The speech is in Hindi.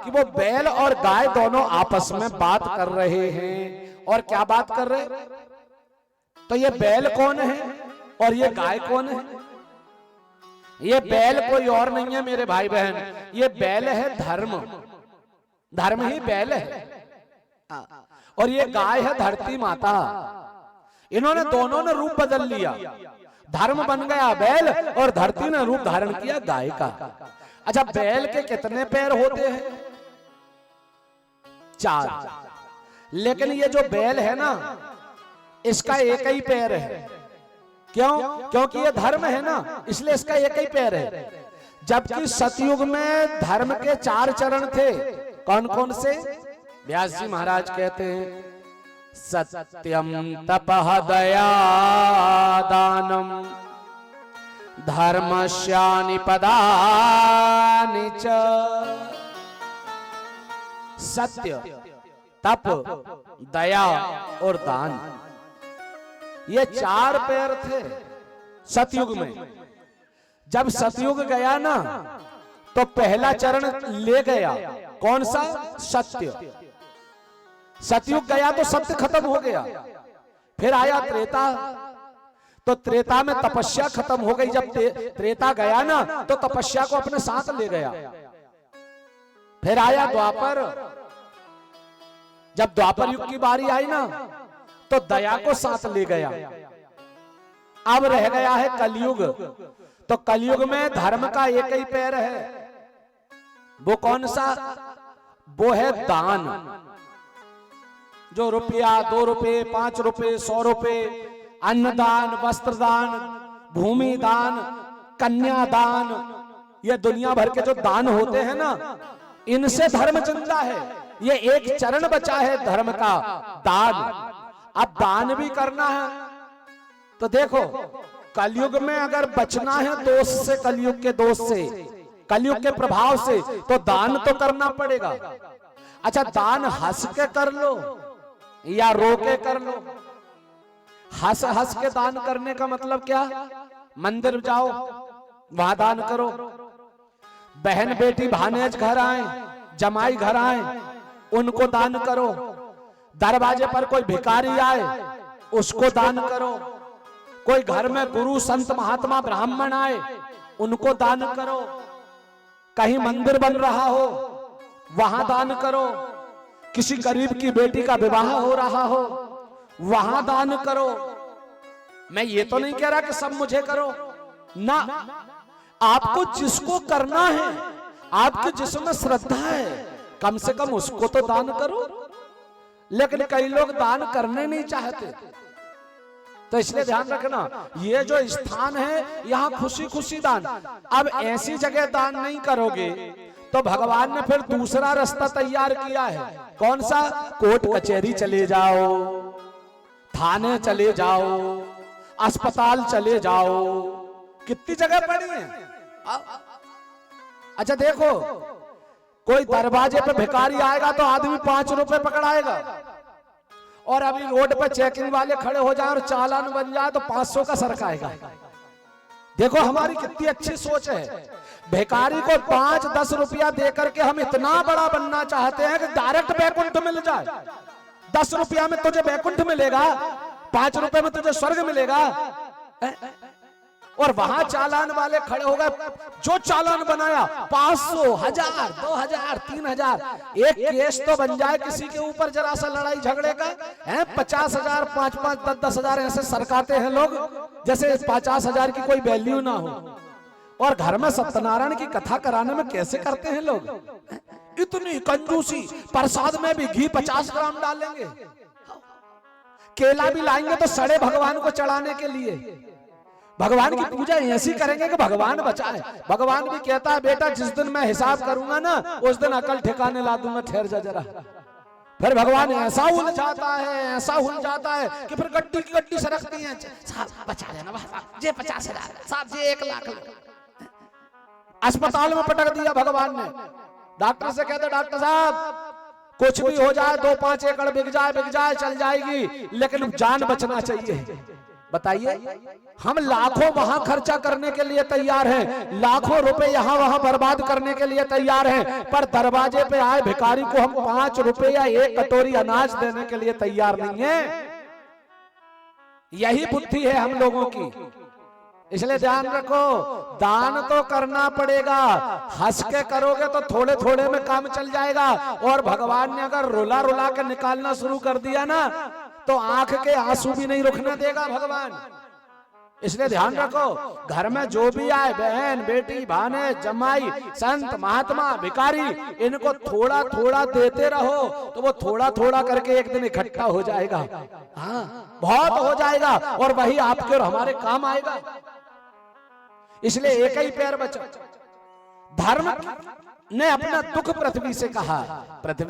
कि वो बैल और गाय दोनों आपस में बात कर रहे हैं। और क्या बात कर रहे? तो ये बैल कौन है और ये गाय कौन है? ये बैल कोई और नहीं है मेरे भाई बहन, ये बैल है धर्म। धर्म ही बैल है और ये गाय है धरती माता। इन्होंने दोनों ने रूप बदल लिया, धर्म बन गया बैल और धरती ने रूप धारण किया गाय का। अच्छा, बैल के कितने पैर होते हैं? 4। लेकिन ये जो बैल है ना, इसका एक ही पैर है। क्यों? क्योंकि ये धर्म है ना, इसलिए इसका एक ही पैर है। जबकि सतयुग में धर्म के 4 चरण थे। कौन कौन से? व्यास जी महाराज कहते हैं, सत्यम तपः दया दानम धर्मस्यानि पदानि च। सत्य, तप, दया और दान, ये 4 पैर थे सतयुग में। जब सतयुग गया ना तो पहला चरण ले गया। कौन सा? सत्य। सतयुग गया तो सत्य खत्म हो गया। फिर आया त्रेता, तो त्रेता में तपस्या खत्म हो गई। जब त्रेता गया ना तो तपस्या को अपने साथ ले गया। फिर आया द्वापर। जब द्वापर युग की बारी आई ना तो दया को साथ ले गया। अब रह गया है कलयुग। तो कलयुग में धर्म का एक ही पैर है। वो कौन सा? वो है दान। जो रुपया, 2 रुपए, 5 रुपए, 100 रुपए, अन्नदान, वस्त्रदान, भूमि दान, कन्यादान, ये दुनिया भर के जो दान होते हैं ना, इनसे धर्म जिंदा है। ये एक चरण बचा है धर्म का, दान। अब दान भी करना है तो देखो, कलयुग में अगर बचना है दोष से, कलयुग के दोष से, कलयुग के प्रभाव से, तो दान तो करना पड़ेगा। अच्छा, दान हंस के कर लो या रो के कर लो। हंस हंस के दान करने का मतलब क्या? मंदिर जाओ, वहां दान करो। बहन बेटी भानेज घर आए, जमाई घर आए, उनको दान करो। दरवाजे पर कोई भिखारी आए, उसको दान करो। कोई घर में गुरु संत महात्मा ब्राह्मण आए, उनको दान करो। कहीं मंदिर बन रहा हो, वहां दान करो। किसी गरीब की बेटी का विवाह हो रहा हो, वहां दान करो। मैं ये तो नहीं कह रहा कि सब मुझे करो ना, आपको जिसको करना है, आपकी जिसमें श्रद्धा है, कम से कम उसको तो दान करो। लेकिन कई लोग दान करने नहीं चाहते, तो इसलिए ध्यान रखना, ये जो स्थान है यहाँ खुशी खुशी दान। अब ऐसी जगह दान नहीं करोगे तो भगवान ने फिर दूसरा रास्ता तैयार किया है। कौन सा? कोर्ट कचहरी चले जाओ, थाने चले जाओ, अस्पताल चले जाओ, कितनी जगह पड़ी है। अच्छा देखो, कोई दरवाजे पे भिखारी आएगा तो आदमी 5 रुपए पकड़ाएगा, और अभी रोड पे चेकिंग वाले खड़े हो जाए और चालान बन जाए तो 500 का सरकाएगा। देखो हमारी कितनी अच्छी सोच है। भिखारी को 5-10 रुपया देकर के हम इतना बड़ा बनना चाहते हैं कि डायरेक्ट बैकुंठ मिल जाए। 10 रुपया में तुझे बैकुंठ मिलेगा, 5 रुपए में तुझे स्वर्ग मिलेगा। और वहां चालान वाले खड़े हो गए, जो चालान बनाया 500, 1000, 2000, 3000, एक केस तो बन जाए किसी के ऊपर जरा सा लड़ाई झगड़े का है। 50,000, 5-5, 10-10,000 ऐसे सरकाते हैं लोग जैसे 50,000 की कोई वैल्यू ना हो। और घर में सत्यनारायण की कथा कराने में कैसे करते हैं लोग, इतनी कंजूसी। प्रसाद में भी घी 50 ग्राम डालेंगे, केला भी लाएंगे तो सड़े भगवान को चढ़ाने के लिए। भगवान की पूजा ऐसी करेंगे कि भगवान बचाए। भगवान भी कहता है, बेटा जिस दिन मैं हिसाब करूंगा ना, उस दिन अकल ठिकाने ला दूंगा, ठहर जा जरा। फिर भगवान ऐसा उलझाता है, ऐसा उलझाता है कि फिर गड्डी की गड्डी सरकती है। साहब बचा लेना, जे 50,000, साहब जे 1 लाख। अस्पताल में पटक दिया भगवान ने। डॉक्टर से कहते, डॉक्टर साहब कुछ भी हो जाए, 2-5 एकड़ बिक जाए चल जाएगी, लेकिन जान बचना चाहिए। बताइए, हम लाखों वहां खर्चा करने के लिए तैयार हैं, लाखों रुपए यहां वहां बर्बाद करने के लिए तैयार हैं, पर दरवाजे पे आए भिखारी को हम 5 रुपए या 1 कटोरी अनाज देने के लिए तैयार नहीं है। यही बुद्धि है हम लोगों की। इसलिए ध्यान रखो, दान तो करना पड़ेगा, हंस के करोगे तो थोड़े थोड़े में काम चल जाएगा। और भगवान ने अगर रुला रुला के निकालना शुरू कर दिया ना, तो आंख के आंसू भी नहीं रुकने देगा भगवान। इसलिए ध्यान रखो, घर में जो भी आए, बहन बेटी भाने जमाई संत महात्मा भिखारी, इनको थोड़ा थोड़ा देते रहो, तो वो थोड़ा थोड़ा करके एक दिन इकट्ठा हो जाएगा। हाँ, बहुत हो जाएगा, और वही आपके और हमारे काम आएगा। इसलिए एक ही पैर बचा। धर्म ने अपना दुख पृथ्वी से कहा, पृथ्वी